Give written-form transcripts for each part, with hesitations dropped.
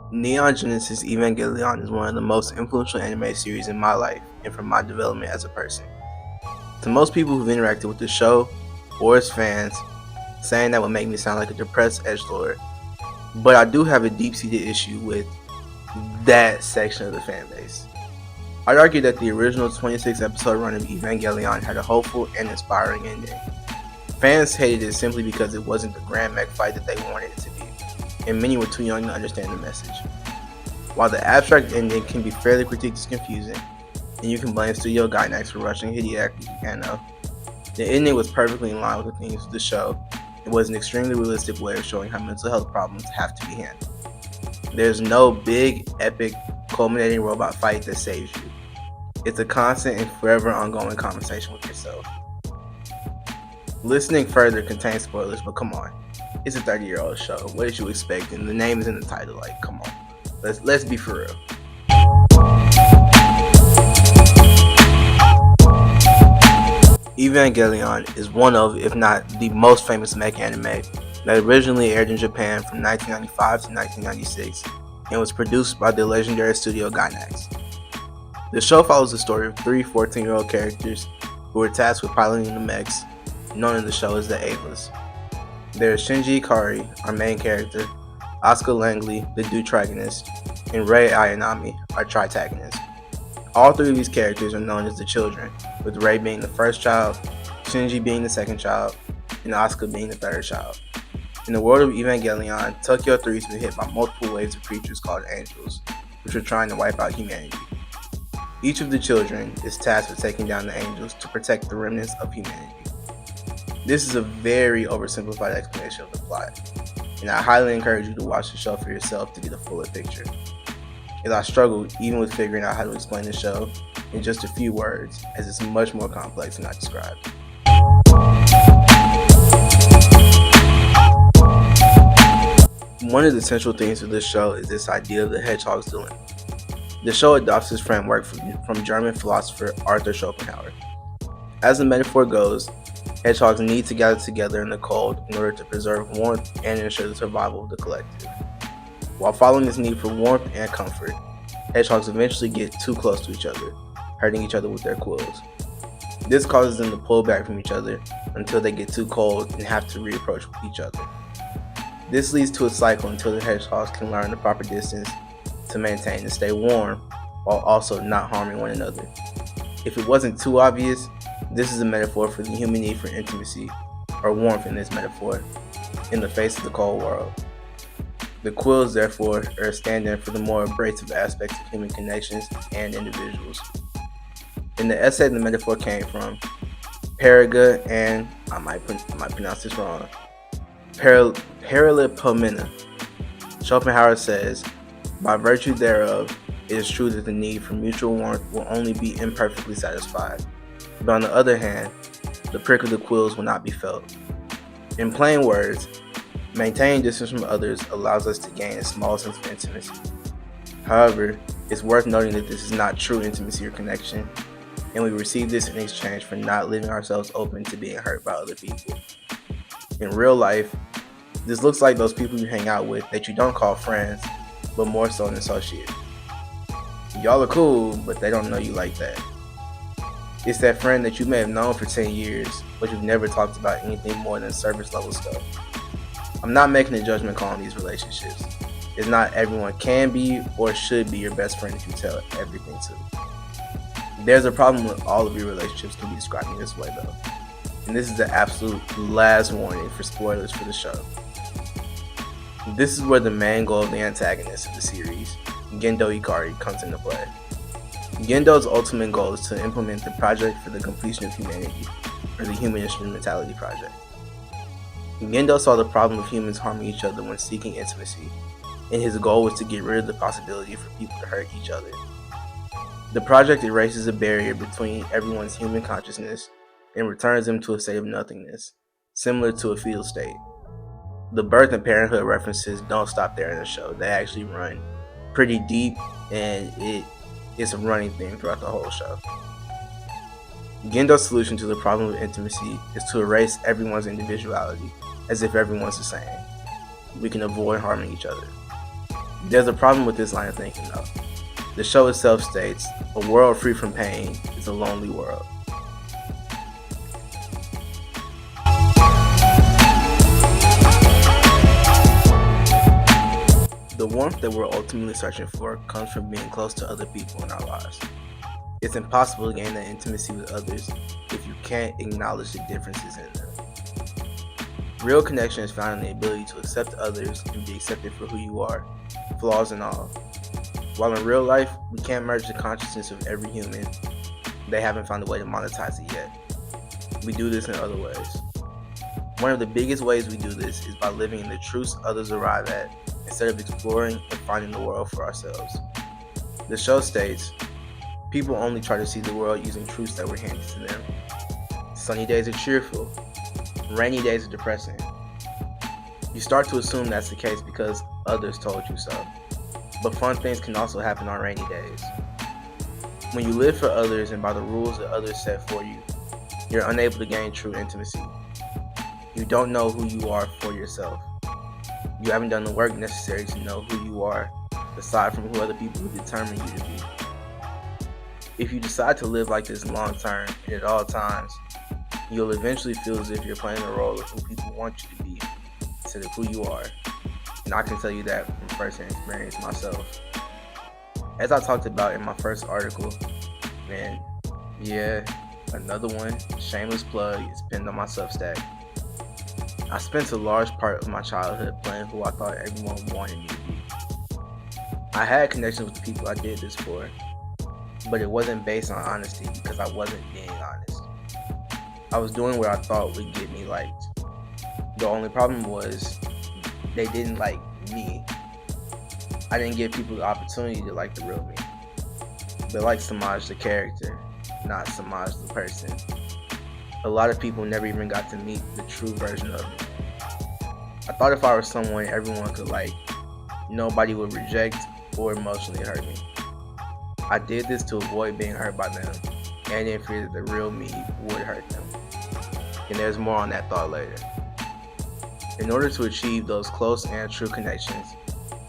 Neon Genesis Evangelion is one of the most influential anime series in my life and for my development as a person. To most people who've interacted with the show or its fans, saying that would make me sound like a depressed edgelord, but I do have a deep-seated issue with that section of the fan base. I'd argue that the original 26 episode run of Evangelion had a hopeful and inspiring ending. Fans hated it simply because it wasn't the grand mech fight that they wanted it to be, and many were too young to understand the message. While the abstract ending can be fairly critiqued as confusing, and you can blame Studio Gainax for rushing Hideaki Anno, the ending was perfectly in line with the themes of the show and was an extremely realistic way of showing how mental health problems have to be handled. There's no big, epic, culminating robot fight that saves you. It's a constant and forever ongoing conversation with yourself. Listening further contains spoilers, but come on. It's a 30-year-old show. What did you expect? And the name is in the title. Like, come on. Let's be for real. Evangelion is one of, if not the most famous mech anime that originally aired in Japan from 1995 to 1996 and was produced by the legendary Studio Gainax. The show follows the story of three 14-year-old characters who were tasked with piloting the mechs, known in the show as the Avas. There's Shinji Ikari, our main character, Asuka Langley, the deuteragonist, and Rei Ayanami, our tritagonist. All three of these characters are known as the children, with Rei being the first child, Shinji being the second child, and Asuka being the third child. In the world of Evangelion, Tokyo 3 has been hit by multiple waves of creatures called angels, which are trying to wipe out humanity. Each of the children is tasked with taking down the angels to protect the remnants of humanity. This is a very oversimplified explanation of the plot, and I highly encourage you to watch the show for yourself to get a fuller picture, as I struggled even with figuring out how to explain the show in just a few words, as it's much more complex than I described. One of the central themes of this show is this idea of the hedgehog's dilemma. The show adopts this framework from German philosopher Arthur Schopenhauer. As the metaphor goes, hedgehogs need to gather together in the cold in order to preserve warmth and ensure the survival of the collective. While following this need for warmth and comfort, hedgehogs eventually get too close to each other, hurting each other with their quills. This causes them to pull back from each other until they get too cold and have to reapproach each other. This leads to a cycle until the hedgehogs can learn the proper distance to maintain and stay warm while also not harming one another. If it wasn't too obvious, this is a metaphor for the human need for intimacy, or warmth in this metaphor, in the face of the cold world. The quills, therefore, are a stand-in for the more abrasive aspects of human connections and individuals. In the essay the metaphor came from, Periga and, I might pronounce this wrong, Paralipomena, Schopenhauer says, by virtue thereof, it is true that the need for mutual warmth will only be imperfectly satisfied, but on the other hand, the prick of the quills will not be felt. In plain words, maintaining distance from others allows us to gain a small sense of intimacy. However, it's worth noting that this is not true intimacy or connection, and we receive this in exchange for not leaving ourselves open to being hurt by other people. In real life, this looks like those people you hang out with that you don't call friends, but more so an associate. Y'all are cool, but they don't know you like that. It's that friend that you may have known for 10 years, but you've never talked about anything more than surface level stuff. I'm not making a judgment call on these relationships. It's not everyone can be or should be your best friend if you tell everything to. There's a problem with all of your relationships can be described in this way though. And this is the absolute last warning for spoilers for the show. This is where the main goal of the antagonist of the series, Gendo Ikari, comes into play. Gendo's ultimate goal is to implement the Project for the Completion of Humanity, or the Human Instrumentality Project. Gendo saw the problem of humans harming each other when seeking intimacy, and his goal was to get rid of the possibility for people to hurt each other. The project erases a barrier between everyone's human consciousness and returns them to a state of nothingness, similar to a fetal state. The birth and parenthood references don't stop there in the show. They actually run pretty deep, and it's a running theme throughout the whole show. Gendo's solution to the problem of intimacy is to erase everyone's individuality, as if everyone's the same. We can avoid harming each other. There's a problem with this line of thinking though. The show itself states, a world free from pain is a lonely world. The warmth that we're ultimately searching for comes from being close to other people in our lives. It's impossible to gain that intimacy with others if you can't acknowledge the differences in them. Real connection is found in the ability to accept others and be accepted for who you are, flaws and all. While in real life, we can't merge the consciousness of every human, they haven't found a way to monetize it yet. We do this in other ways. One of the biggest ways we do this is by living in the truths others arrive at, instead of exploring and finding the world for ourselves. The show states, people only try to see the world using truths that were handed to them. Sunny days are cheerful, rainy days are depressing. You start to assume that's the case because others told you so. But fun things can also happen on rainy days. When you live for others and by the rules that others set for you, you're unable to gain true intimacy. You don't know who you are for yourself. You haven't done the work necessary to know who you are, aside from who other people who determine you to be. If you decide to live like this long term and at all times, you'll eventually feel as if you're playing the role of who people want you to be instead of who you are. And I can tell you that from first-hand experience myself. As I talked about in my first article, man, yeah, another one, shameless plug, is pinned on my Substack. I spent a large part of my childhood playing who I thought everyone wanted me to be. I had connections with the people I did this for, but it wasn't based on honesty because I wasn't being honest. I was doing what I thought would get me liked. The only problem was they didn't like me. I didn't give people the opportunity to like the real me. They liked Samaj the character, not Samaj the person. A lot of people never even got to meet the true version of me. I thought if I were someone everyone could like, nobody would reject or emotionally hurt me. I did this to avoid being hurt by them, and in fear that the real me would hurt them. And there's more on that thought later. In order to achieve those close and true connections,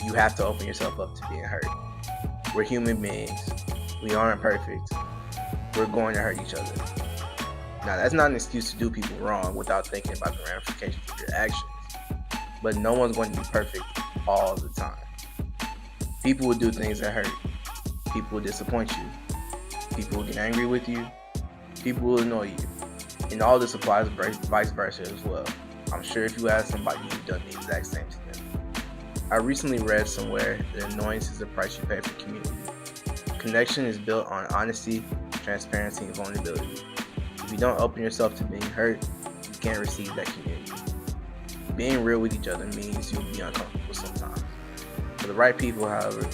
you have to open yourself up to being hurt. We're human beings. We aren't perfect. We're going to hurt each other. Now, that's not an excuse to do people wrong without thinking about the ramifications of your actions. But no one's going to be perfect all the time. People will do things that hurt. People will disappoint you. People will get angry with you. People will annoy you. And all this applies vice versa as well. I'm sure if you ask somebody, you've done the exact same to them. I recently read somewhere that annoyance is the price you pay for community. Connection is built on honesty, transparency, and vulnerability. If you don't open yourself to being hurt, you can't receive that community. Being real with each other means you'll be uncomfortable sometimes. For the right people, however,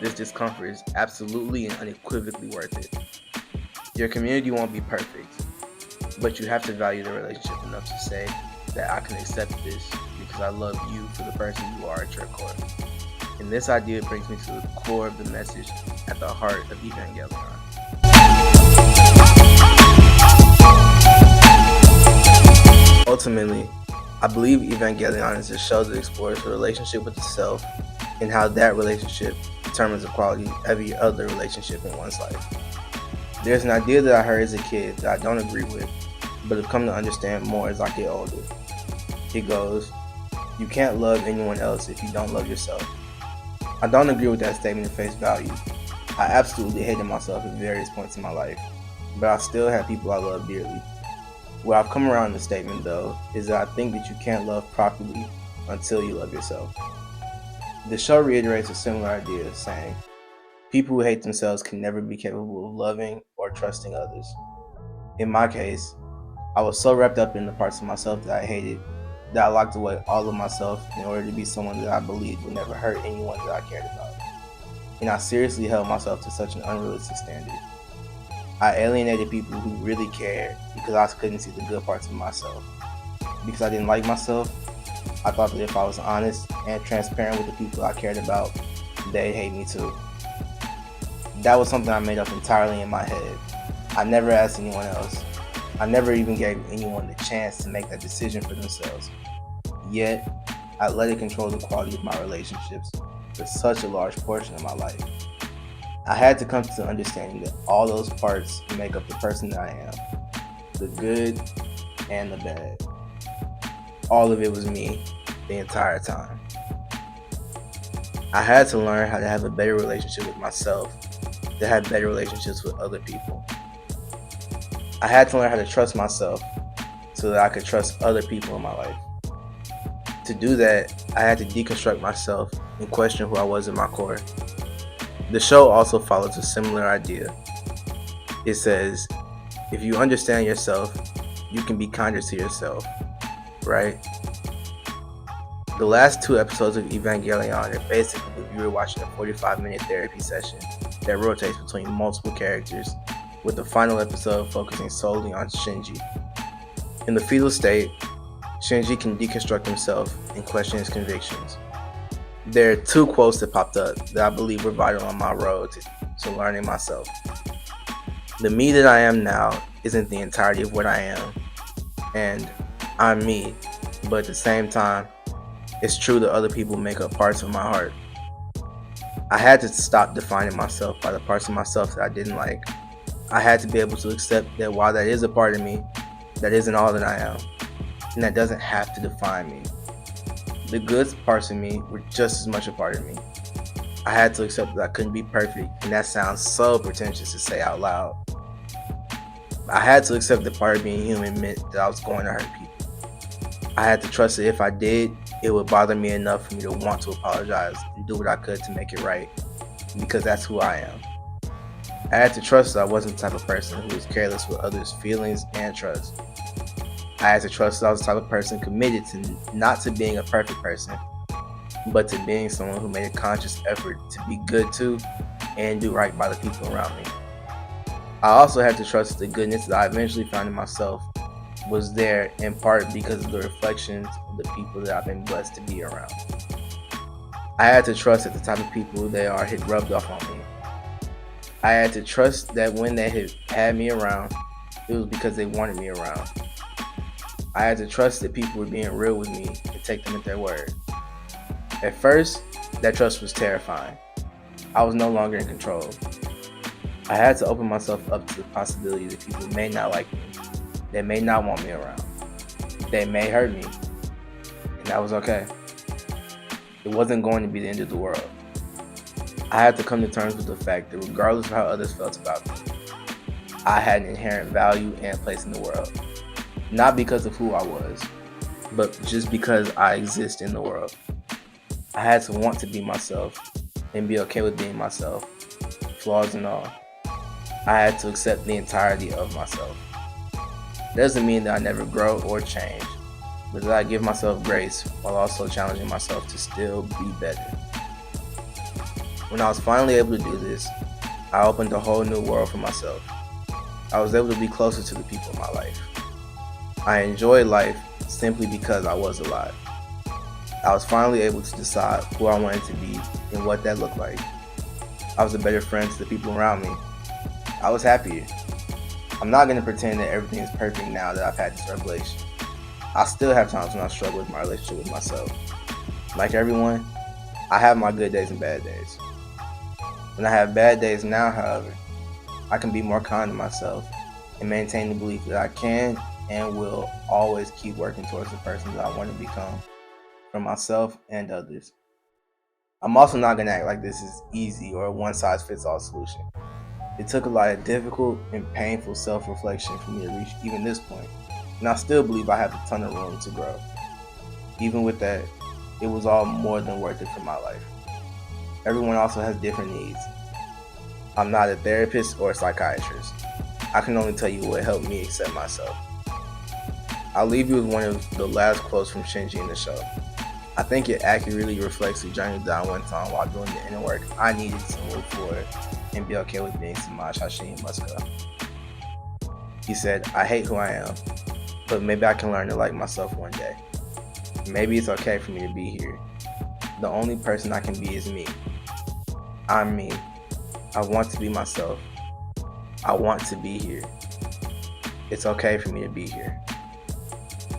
this discomfort is absolutely and unequivocally worth it. Your community won't be perfect, but you have to value the relationship enough to say that I can accept this because I love you for the person you are at your core. And this idea brings me to the core of the message at the heart of Evangelion. Ultimately, I believe Evangelion is a show that explores the relationship with the self and how that relationship determines the quality of every other relationship in one's life. There's an idea that I heard as a kid that I don't agree with, but have come to understand more as I get older. It goes, you can't love anyone else if you don't love yourself. I don't agree with that statement at face value. I absolutely hated myself at various points in my life, but I still have people I love dearly. Where I've come around the statement though, is that I think that you can't love properly until you love yourself. The show reiterates a similar idea, saying, people who hate themselves can never be capable of loving or trusting others. In my case, I was so wrapped up in the parts of myself that I hated that I locked away all of myself in order to be someone that I believed would never hurt anyone that I cared about. And I seriously held myself to such an unrealistic standard. I alienated people who really cared because I couldn't see the good parts of myself. Because I didn't like myself, I thought that if I was honest and transparent with the people I cared about, they'd hate me too. That was something I made up entirely in my head. I never asked anyone else. I never even gave anyone the chance to make that decision for themselves. Yet, I let it control the quality of my relationships for such a large portion of my life. I had to come to the understanding that all those parts make up the person that I am. The good and the bad. All of it was me the entire time. I had to learn how to have a better relationship with myself, to have better relationships with other people. I had to learn how to trust myself so that I could trust other people in my life. To do that, I had to deconstruct myself and question who I was in my core. The show also follows a similar idea. It says, if you understand yourself, you can be kinder to yourself, right? The last 2 episodes of Evangelion are basically the viewer watching a 45-minute therapy session that rotates between multiple characters, with the final episode focusing solely on Shinji. In the fetal state, Shinji can deconstruct himself and question his convictions. There are 2 quotes that popped up that I believe were vital on my road to learning myself. The me that I am now isn't the entirety of what I am, and I'm me, but at the same time, it's true that other people make up parts of my heart. I had to stop defining myself by the parts of myself that I didn't like. I had to be able to accept that while that is a part of me, that isn't all that I am, and that doesn't have to define me. The good parts of me were just as much a part of me. I had to accept that I couldn't be perfect, and that sounds so pretentious to say out loud. I had to accept that part of being human meant that I was going to hurt people. I had to trust that if I did, it would bother me enough for me to want to apologize and do what I could to make it right, because that's who I am. I had to trust that I wasn't the type of person who was careless with others' feelings and trust. I had to trust that I was the type of person committed to not to being a perfect person, but to being someone who made a conscious effort to be good to and do right by the people around me. I also had to trust the goodness that I eventually found in myself was there in part because of the reflections of the people that I've been blessed to be around. I had to trust that the type of people they are had rubbed off on me. I had to trust that when they had me around, it was because they wanted me around. I had to trust that people were being real with me and take them at their word. At first, that trust was terrifying. I was no longer in control. I had to open myself up to the possibility that people may not like me. They may not want me around. They may hurt me. And that was okay. It wasn't going to be the end of the world. I had to come to terms with the fact that regardless of how others felt about me, I had an inherent value and place in the world. Not because of who I was, but just because I exist in the world. I had to want to be myself and be okay with being myself, flaws and all. I had to accept the entirety of myself. That doesn't mean that I never grow or change, but that I give myself grace while also challenging myself to still be better. When I was finally able to do this, I opened a whole new world for myself. I was able to be closer to the people in my life. I enjoyed life simply because I was alive. I was finally able to decide who I wanted to be and what that looked like. I was a better friend to the people around me. I was happier. I'm not going to pretend that everything is perfect now that I've had this revelation. I still have times when I struggle with my relationship with myself. Like everyone, I have my good days and bad days. When I have bad days now, however, I can be more kind to myself and maintain the belief that I can and will always keep working towards the person that I want to become for myself and others. I'm also not going to act like this is easy or a one-size-fits-all solution. It took a lot of difficult and painful self-reflection for me to reach even this point, and I still believe I have a ton of room to grow. Even with that, it was all more than worth it for my life. Everyone also has different needs. I'm not a therapist or a psychiatrist. I can only tell you what helped me accept myself. I'll leave you with one of the last quotes from Shinji in the show. I think it accurately reflects the journey that I went on while doing the inner work I needed to move forward and be okay with being Samaj Hashim Muska. He said, I hate who I am, but maybe I can learn to like myself one day. Maybe it's okay for me to be here. The only person I can be is me. I'm me. I want to be myself. I want to be here. It's okay for me to be here.